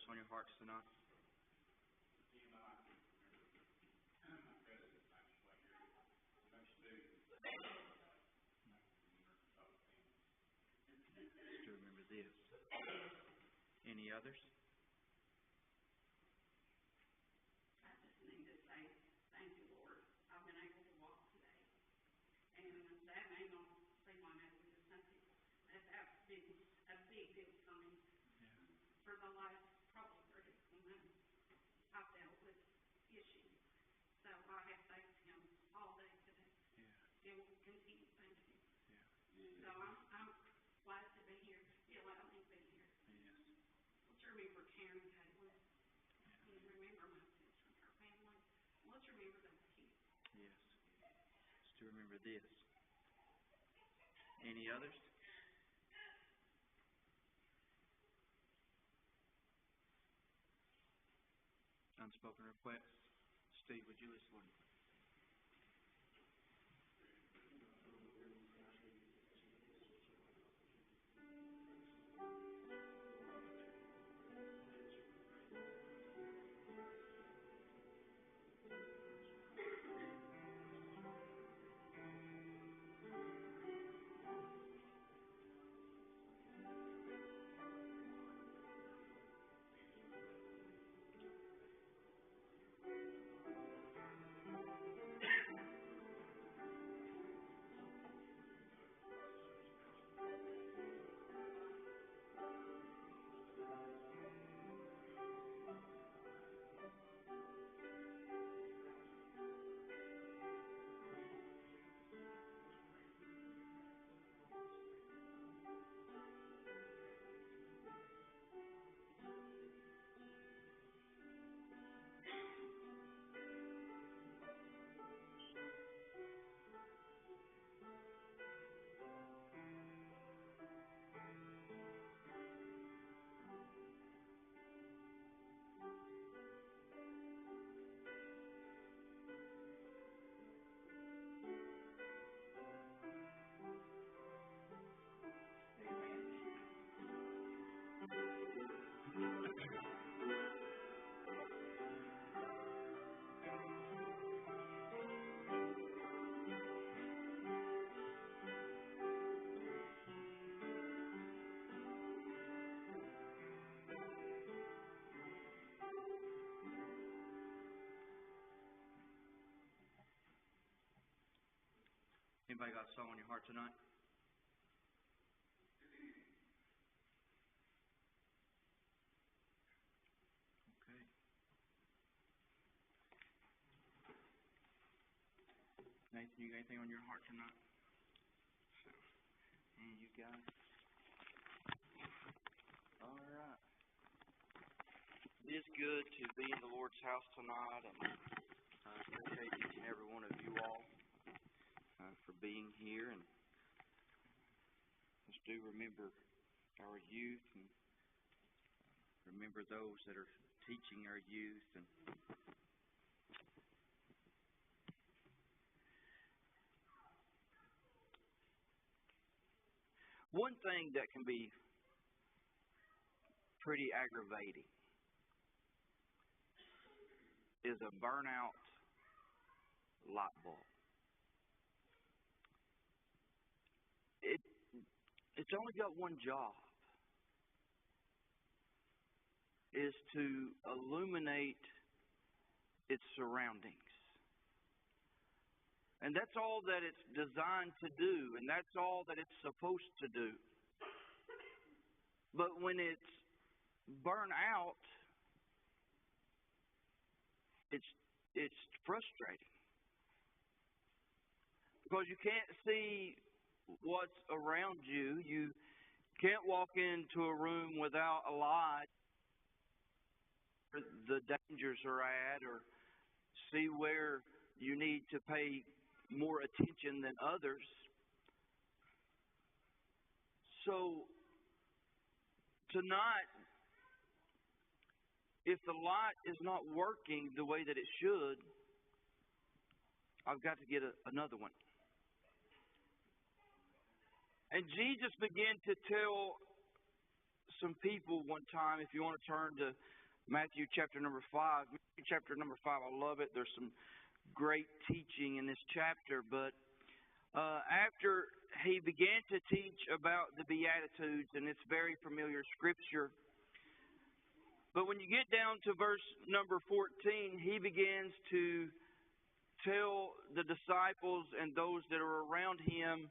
else on your hearts tonight? Still remember this. Any others? I just need to say thank you, Lord. I've been able to walk today. And that may not seem like it was something that's a big deal for me. Yeah. For the last probably 30 months, I've dealt with issues. So I have thanked him all day today. Yeah. And will continue thanking him. Yeah. So I'm glad to be here. You allowed me to be here. Yes. Let's remember Karen Taylor. Yeah. And remember my sister and her family. Let's remember those kids. Yes. Still remember this. Any others? Unspoken requests. Steve, would you listen? Anybody got a song on your heart tonight? Okay. Nathan, you got anything on your heart tonight? And you guys? All right. It is good to be in the Lord's house tonight, and I appreciate each and every one of you all for being here. And let's do remember our youth and remember those that are teaching our youth. And one thing that can be pretty aggravating is a burnout light bulb. It's only got one job, is to illuminate its surroundings. And that's all that it's designed to do, and that's all that it's supposed to do. But when it's burnt out, it's frustrating. Because you can't see what's around you. You can't walk into a room without a light where the dangers are at, or see where you need to pay more attention than others. So tonight, if the light is not working the way that it should, I've got to get another one. And Jesus began to tell some people one time, if you want to turn to Matthew chapter number 5. Matthew chapter number 5, I love it. There's some great teaching in this chapter. But after he began to teach about the Beatitudes, and it's very familiar scripture, but when you get down to verse number 14, he begins to tell the disciples and those that are around him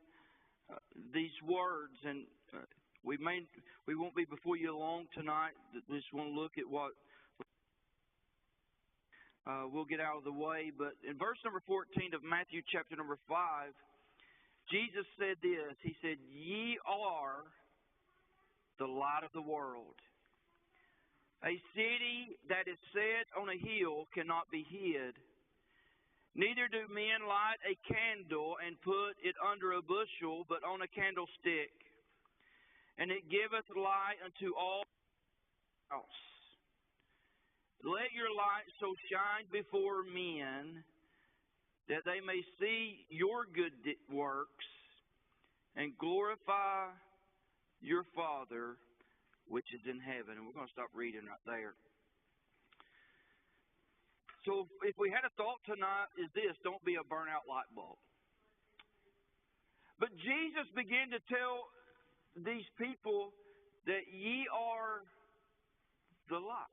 these words. And we won't be before you long tonight. We just want to look at what we'll get out of the way. But in verse number 14 of Matthew chapter number 5, Jesus said this. He said, "Ye are the light of the world. A city that is set on a hill cannot be hid. Neither do men light a candle and put it under a bushel, but on a candlestick, and it giveth light unto all the house. Let your light so shine before men that they may see your good works and glorify your Father which is in heaven." And we're going to stop reading right there. So if we had a thought tonight, is this: don't be a burnout light bulb. But Jesus began to tell these people that ye are the light.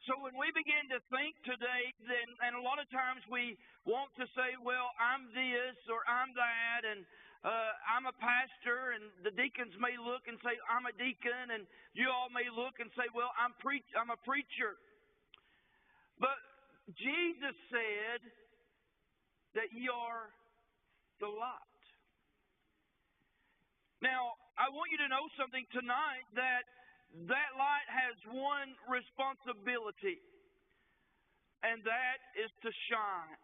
So when we begin to think today, and a lot of times we want to say, well, I'm this or I'm that, and I'm a pastor, and the deacons may look and say, I'm a deacon, and you all may look and say, well, I'm a preacher. But Jesus said that ye are the light. Now, I want you to know something tonight, that light has one responsibility, and that is to shine.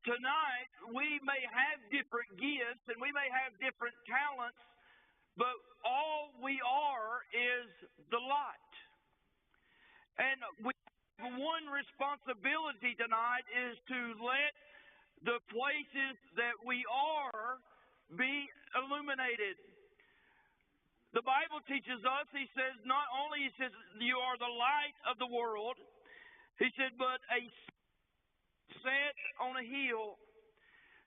Tonight, we may have different gifts and we may have different talents, but all we are is the light. And we have one responsibility tonight, is to let the places that we are be illuminated. The Bible teaches us, he says, not only, he says, you are the light of the world, he said, but a set on a hill.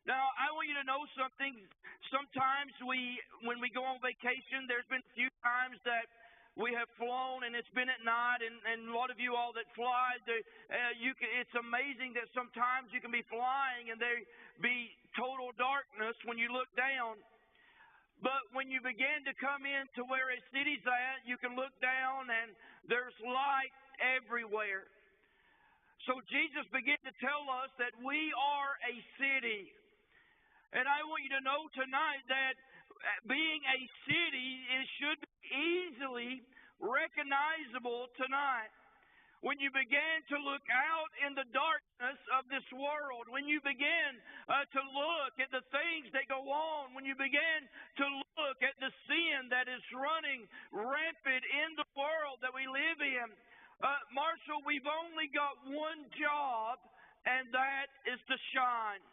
Now, I want you to know something. Sometimes when we go on vacation, there's been a few times that we have flown and it's been at night, and a lot of you all that fly, it's amazing that sometimes you can be flying and there be total darkness when you look down. But when you begin to come into where a city's at, you can look down and there's light everywhere. So Jesus began to tell us that we are a city. And I want you to know tonight that being a city, it should be easily recognizable tonight. When you begin to look out in the darkness of this world, when you begin to look at the things that go on, when you begin to look at the sin that is running rampant in the world that we live in, Marshall, we've only got one job, and that is to shine.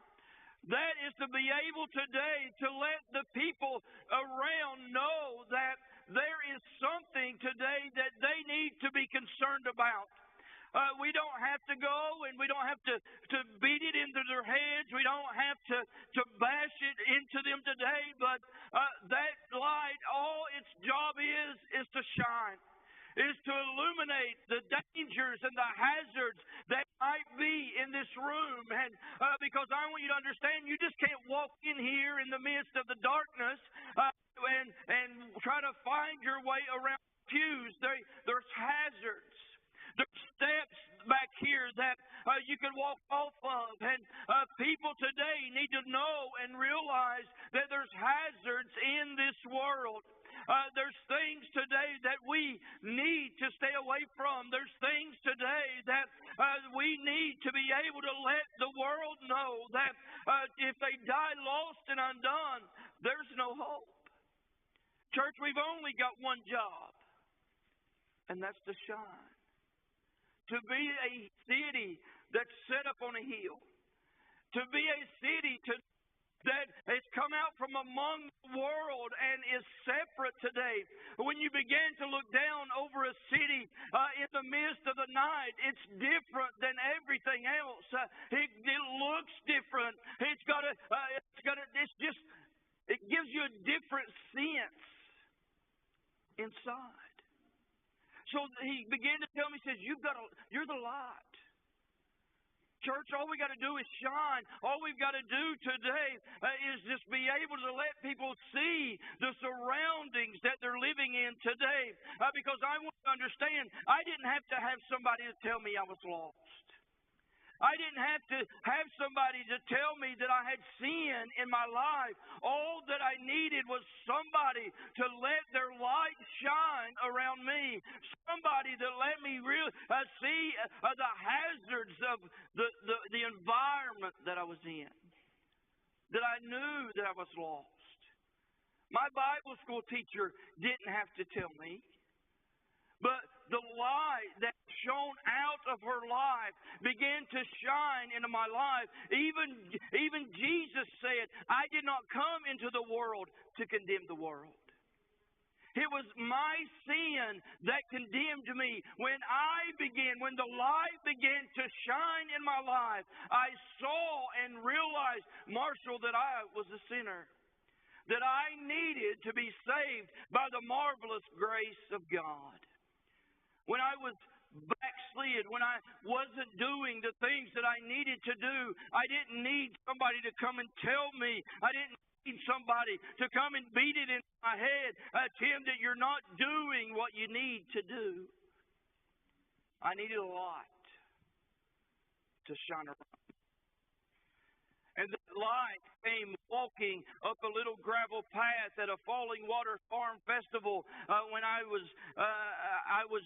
That is to be able today to let the people around know that there is something today that they need to be concerned about. We don't have to go and we don't have to beat it into their heads. We don't have to bash it into them today. But that light, all its job is to shine, is to illuminate the dangers and the hazards that might be in this room. And because I want you to understand, you just can't walk in here in the midst of the darkness and try to find your way around pews. There's hazards. There's steps back here that you can walk off of. And people today need to know and realize that there's hazards in this world. There's things today that we need to stay away from. There's things today that we need to be able to let the world know that if they die lost and undone, there's no hope. Church, we've only got one job, and that's to shine. To be a city that's set up on a hill. To be a city that has come out from from among the world and is separate today. When you begin to look down over a city in the midst of the night, it's different than everything else. It looks different. It gives you a different sense inside. So he began to tell me, he says, you're the light. Church, all we got to do is shine. All we've got to do today is just be able to let people see the surroundings that they're living in today. Because I want to understand, I didn't have to have somebody to tell me I was lost. I didn't have to have somebody to tell me that I had sin in my life. All that I needed was somebody to let their light shine around me. Somebody that let me really see the hazards of the environment that I was in. That I knew that I was lost. My Bible school teacher didn't have to tell me. But the light that shone out of her life began to shine into my life. Even Jesus said, I did not come into the world to condemn the world. It was my sin that condemned me. When the light began to shine in my life, I saw and realized, Marshall, that I was a sinner. That I needed to be saved by the marvelous grace of God. When I was backslid, when I wasn't doing the things that I needed to do, I didn't need somebody to come and tell me. I didn't need somebody to come and beat it in my head. Tim, that you're not doing what you need to do. I needed a light to shine around. And the light came walking up a little gravel path at a Falling Water Farm Festival when I was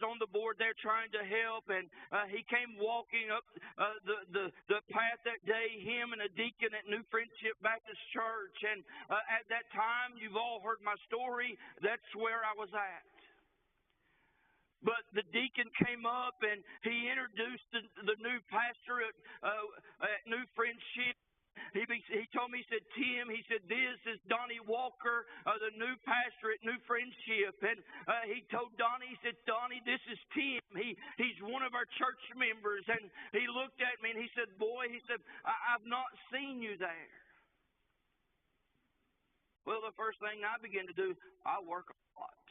on the board there trying to help, and he came walking up the path that day. Him and a deacon at New Friendship Baptist Church, and at that time, you've all heard my story. That's where I was at. But the deacon came up and he introduced the new pastor at New Friendship. He told me, he said, Tim, he said, this is Donnie Walker, the new pastor at New Friendship. And he told Donnie, he said, Donnie, this is Tim. He's one of our church members. And he looked at me and he said, boy, he said, I've not seen you there. Well, the first thing I began to do, I work a lot.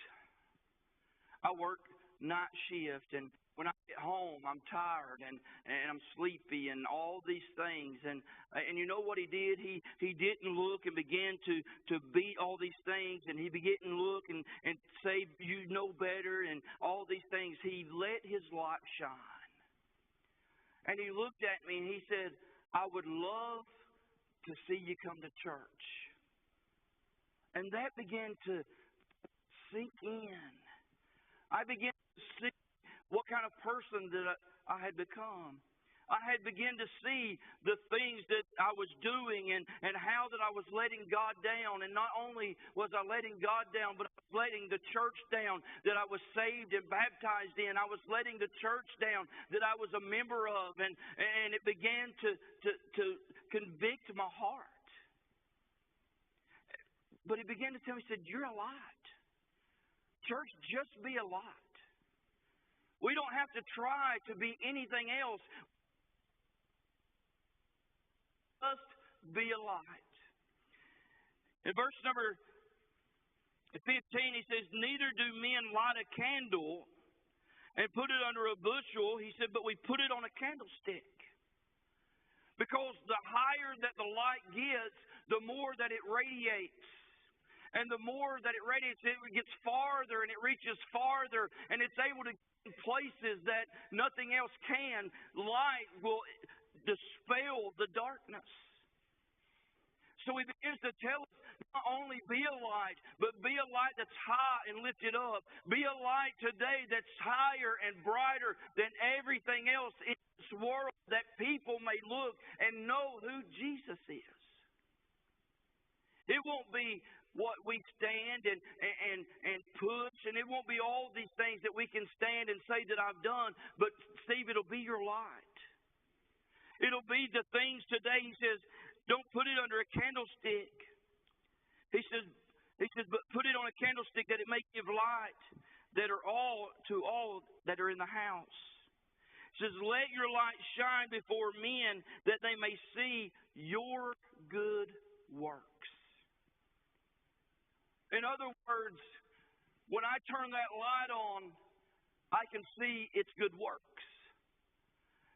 I work night shift, and when I get home, I'm tired and I'm sleepy and all these things. And you know what he did? He didn't look and begin to beat all these things, and he began to look and say, you know better, and all these things. He let his light shine. And he looked at me and he said, I would love to see you come to church. And that began to sink in. I began to see what kind of person that I had become. I had begun to see the things that I was doing and how that I was letting God down. And not only was I letting God down, but I was letting the church down that I was saved and baptized in. I was letting the church down that I was a member of. And it began to convict my heart. But he began to tell me, he said, you're a light. Church, just be a light. We don't have to try to be anything else. Just be a light. In verse number 15, he says, neither do men light a candle and put it under a bushel. He said, but we put it on a candlestick. Because the higher that the light gets, the more that it radiates. And the more that it radiates, it gets farther and it reaches farther, and it's able to get in places that nothing else can. Light will dispel the darkness. So he begins to tell us not only be a light, but be a light that's high and lifted up. Be a light today that's higher and brighter than everything else in this world, that people may look and know who Jesus is. It won't be what we stand and push, and it won't be all these things that we can stand and say that I've done, but Steve, it'll be your light. It'll be the things today, he says, don't put it under a candlestick. He says, but put it on a candlestick that it may give light to all that are in the house. He says, let your light shine before men that they may see your good works. In other words, when I turn that light on, I can see its good works.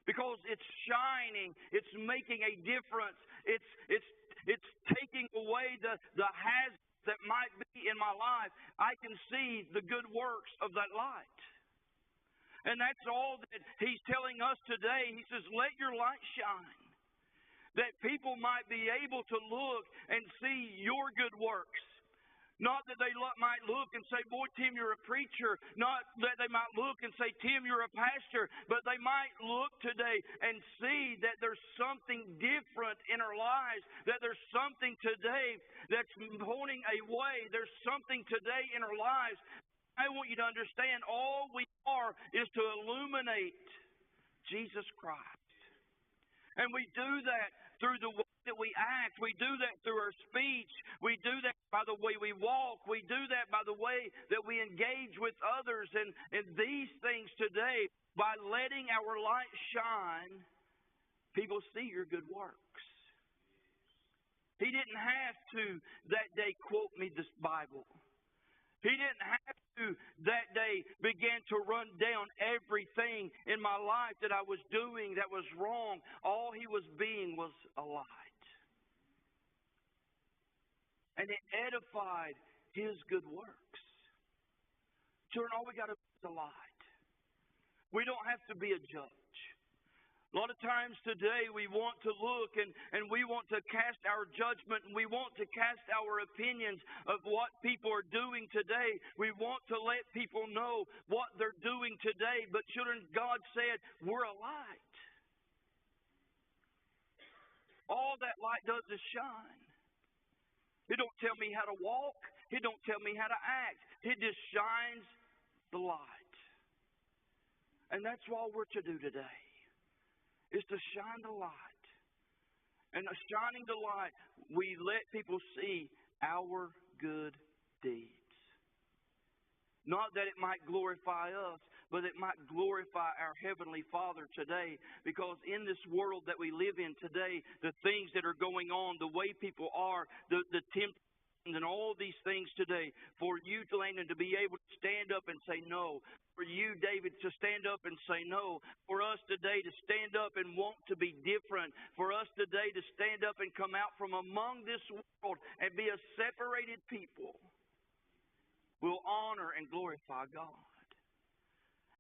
Because it's shining, it's making a difference. It's taking away the hazards that might be in my life. I can see the good works of that light. And that's all that He's telling us today. He says, let your light shine, that people might be able to look and see your good works. Not that they might look and say, boy, Tim, you're a preacher. Not that they might look and say, Tim, you're a pastor. But they might look today and see that there's something different in our lives. That there's something today that's pointing a way. There's something today in our lives. I want you to understand, all we are is to illuminate Jesus Christ. And we do that through the way that we act. We do that through our speech. We do that by the way we walk. We do that by the way that we engage with others. And these things today, by letting our light shine, people see your good works. He didn't have to that day quote me this Bible. He didn't have to that day begin to run down everything in my life that I was doing that was wrong. All he was being was a light. And it edified his good works. Children, all we got to do is a light. We don't have to be a judge. A lot of times today we want to look and we want to cast our judgment and we want to cast our opinions of what people are doing today. We want to let people know what they're doing today. But children, God said we're a light. All that light does is shine. It don't tell me how to walk. It don't tell me how to act. It just shines the light. And that's all we're to do today. Is to shine the light. And shining the light, we let people see our good deeds. Not that it might glorify us, but it might glorify our Heavenly Father today. Because in this world that we live in today, the things that are going on, the way people are, the temptations and all these things today, for you, Landon, to be able to stand up and say no. For you, David, to stand up and say no. For us today to stand up and want to be different. For us today to stand up and come out from among this world and be a separated people. Will honor and glorify God.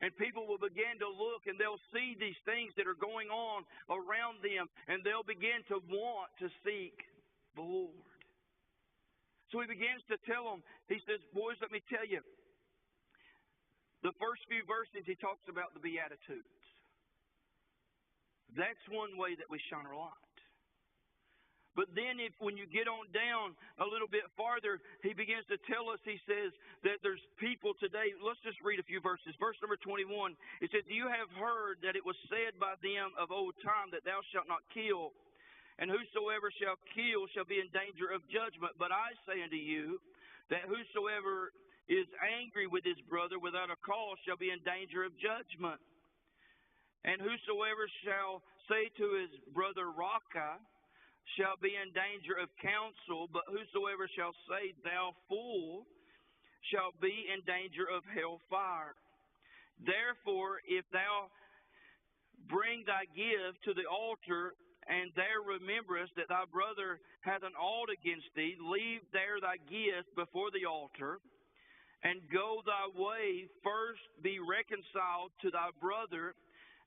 And people will begin to look and they'll see these things that are going on around them. And they'll begin to want to seek the Lord. So he begins to tell them, he says, boys, let me tell you. The first few verses he talks about the Beatitudes. That's one way that we shine our light. But then when you get on down a little bit farther, he begins to tell us, he says, that there's people today. Let's just read a few verses. Verse number 21, it says, you have heard that it was said by them of old time that thou shalt not kill. And whosoever shall kill shall be in danger of judgment. But I say unto you that whosoever is angry with his brother without a cause shall be in danger of judgment. And whosoever shall say to his brother, Raca, shall be in danger of counsel. But whosoever shall say, thou fool, shall be in danger of hellfire. Therefore, if thou bring thy gift to the altar, and there rememberest that thy brother hath an ought against thee, leave there thy gift before the altar, and go thy way. First be reconciled to thy brother,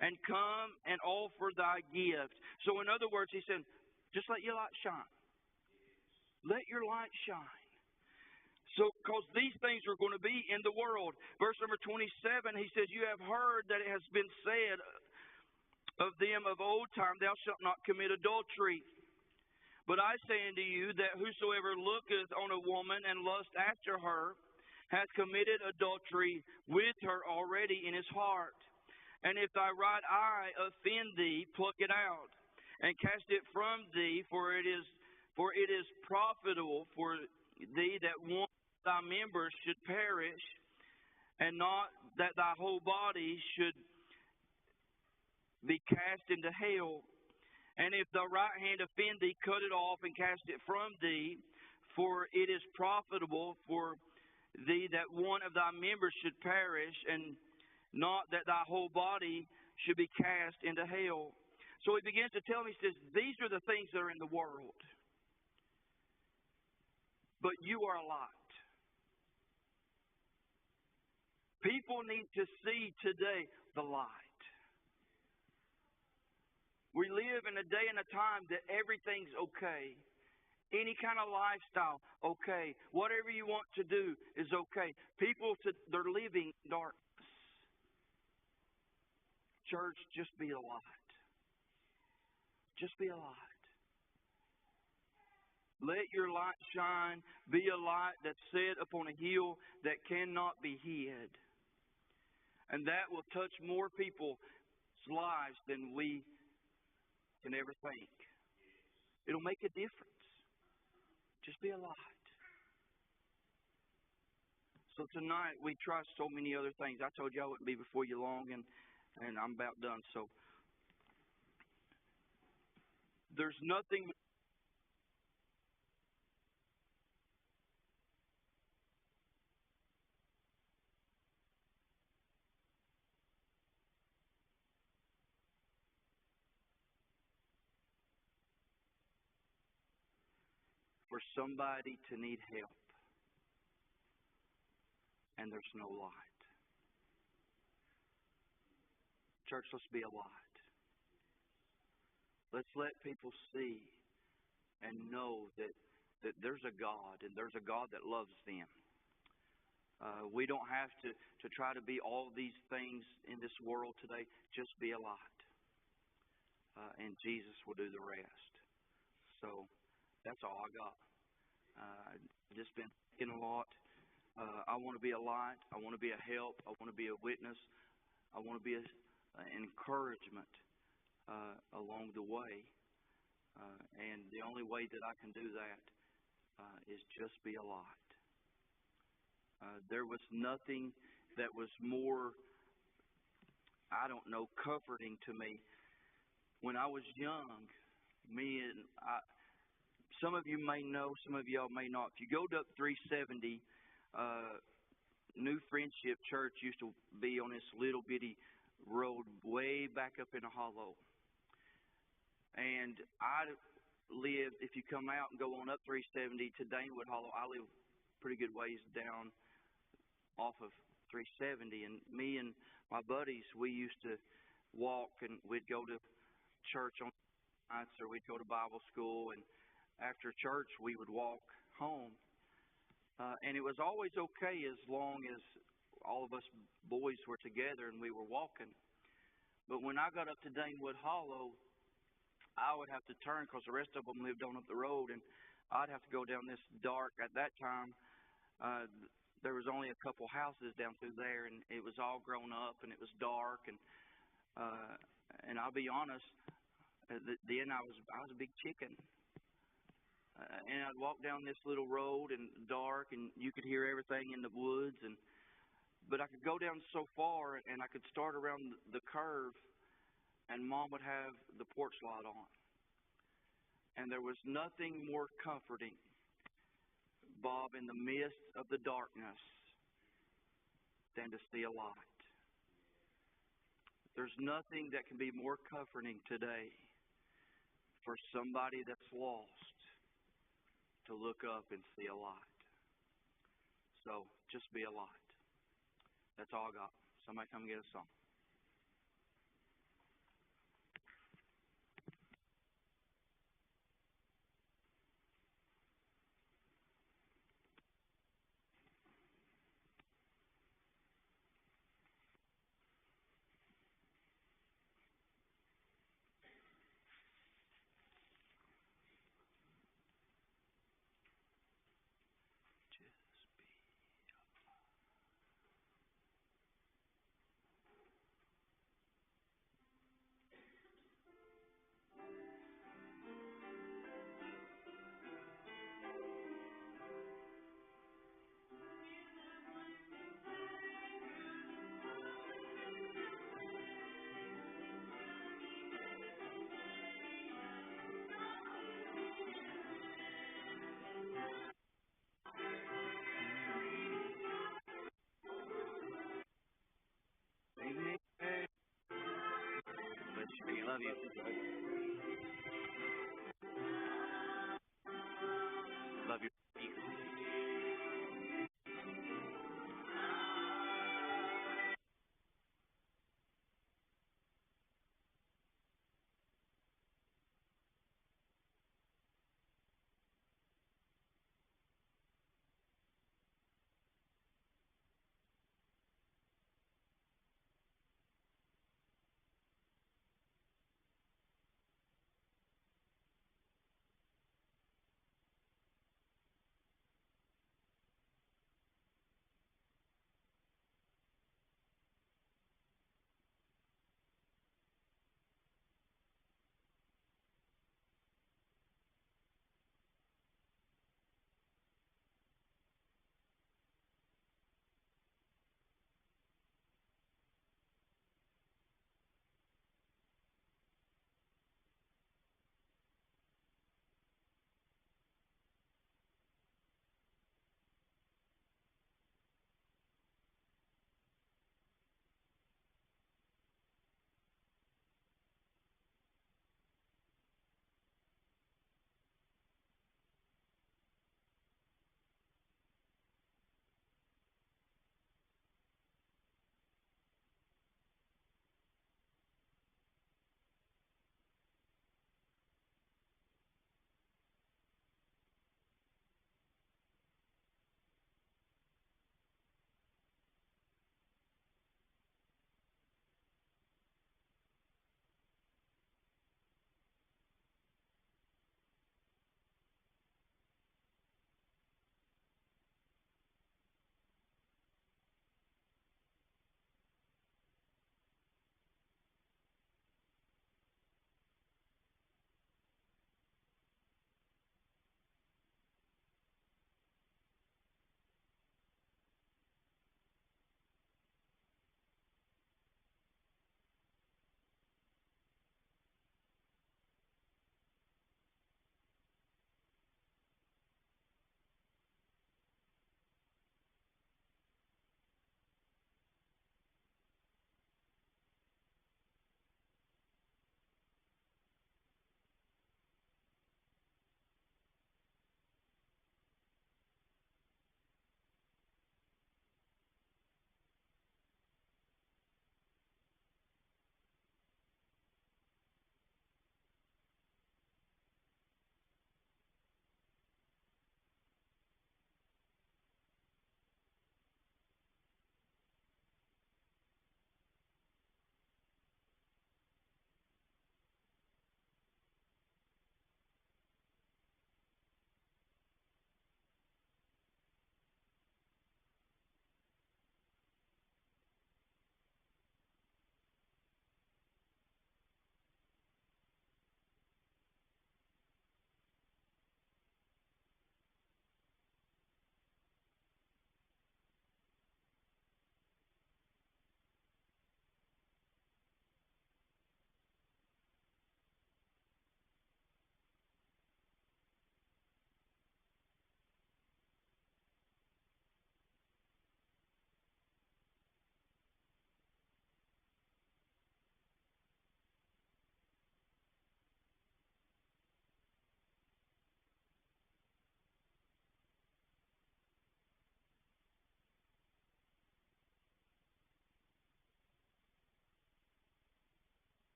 and come and offer thy gift. So in other words, he said, just let your light shine. Let your light shine. So, because these things are going to be in the world. Verse number 27, he says, you have heard that it has been said of them of old time, thou shalt not commit adultery. But I say unto you that whosoever looketh on a woman and lust after her hath committed adultery with her already in his heart. And if thy right eye offend thee, pluck it out, and cast it from thee, for it is profitable for thee that one of thy members should perish, and not that thy whole body should be cast into hell. And if thy right hand offend thee, cut it off and cast it from thee, for it is profitable for thee that one of thy members should perish, and not that thy whole body should be cast into hell. So he begins to tell me, he says, these are the things that are in the world. But you are a light. People need to see today the light. We live in a day and a time that everything's okay. Any kind of lifestyle, okay. Whatever you want to do is okay. People, they're living in darkness. Church, just be a light. Just be a light. Let your light shine. Be a light that's set upon a hill that cannot be hid. And that will touch more people's lives than we can ever think. It'll make a difference. Just be a light. So tonight we try so many other things. I told you I wouldn't be before you long, and I'm about done. So there's nothing for somebody to need help, and there's no light. Church, let's be a light. Let's let people see and know that there's a God, and there's a God that loves them. We don't have to try to be all these things in this world today. Just be a light. And Jesus will do the rest. So that's all I got. I've just been thinking a lot. I want to be a light. I want to be a help. I want to be a witness. I want to be an encouragement along the way. And the only way that I can do that is just be a light. There was nothing that was more, comforting to me. When I was young, some of you may know, some of y'all may not. If you go up 370, New Friendship Church used to be on this little bitty road way back up in a hollow. And I live, if you come out and go on up 370 to Danewood Hollow, I live pretty good ways down off of 370. And me and my buddies, we used to walk, and we'd go to church on nights, or we'd go to Bible school, and after church we would walk home. And it was always okay as long as all of us boys were together and we were walking. But when I got up to Danewood Hollow, I would have to turn because the rest of them lived on up the road, and I'd have to go down this dark. At that time, there was only a couple houses down through there, and it was all grown up, and it was dark. And I'll be honest, then I was a big chicken. And I'd walk down this little road and dark, and you could hear everything in the woods. But I could go down so far, and I could start around the curve, and Mom would have the porch light on. And there was nothing more comforting, Bob, in the midst of the darkness than to see a light. There's nothing that can be more comforting today for somebody that's lost to look up and see a light. So just be a light. That's all I got. Somebody come get a song. Love you. Love you.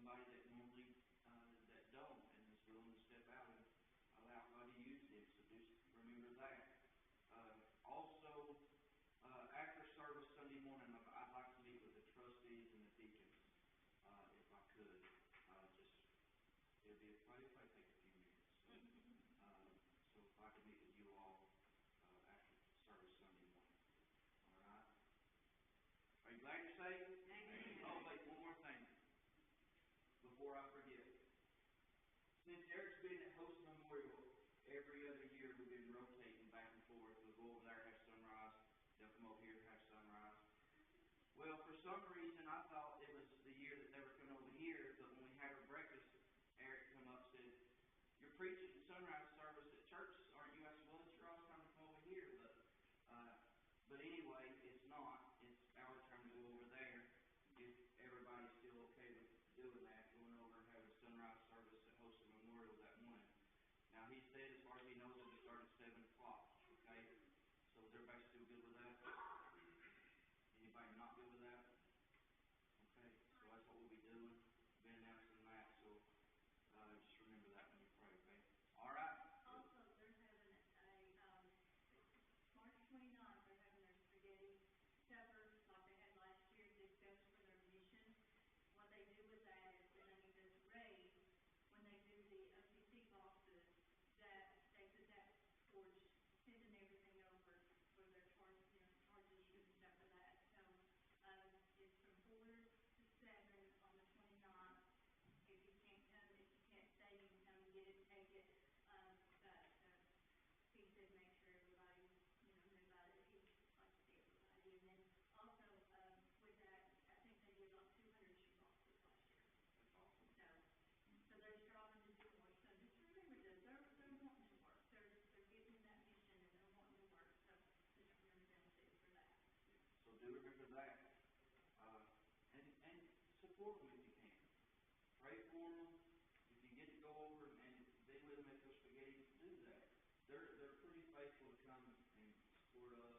somebody that normally, that don't, and is willing to step out and allow God to use them, so just remember that. Also, after service Sunday morning, I'd like to meet with the trustees and the deacons, if I could. Just, probably take a few minutes. So if I could meet with you all, after service Sunday morning. All right? Are you glad you're saved? Amen. Oh, wait, one more thing before I forget. Since Eric's been at Host Memorial, every other year we've been rotating back and forth. We'll go over there, have sunrise. They'll come over here, have sunrise. Well, for some reason, I thought it was the year that they were coming over here, but when we had our breakfast, Eric come up and said, "You're preaching sunrise service at church, aren't you?" I said, "Well, it's your all's time to come over here," but anyway, it's not. It's our turn to go over there, if everybody's still okay with doing that, going over and having sunrise service at Host Memorial that morning. Now, he said, as far as he knows, it'll start at 7 o'clock, okay? So is everybody still good with that? Anybody not good with that? Okay, so that's what we'll be doing. Been announcing that, so just remember that when you pray, okay? All right. Also, they're having March 29th, they're having their spaghetti supper like they had last year. This goes for their mission. What they do with that is the money that's raised when they do the OCC boxes, that they put that towards sending everything over for their charges and stuff for that. So, it's from 4 to 7 on the 29th. If you can't come, if you can't stay, you can come and get it, take it. But he said make sure everybody, knew about it. He likes to see everybody. And then also, with that, I think they did like 200 shoe boxes last year. That's awesome. So they're striving to do more. So just remember this, they're wanting to work. They're getting in that mission and they're wanting to work. So just remember them too for that. So do remember that. And support them if you can. Pray for them. If you get to go over and be with them at their spaghetti, do that. They're pretty faithful to come and support us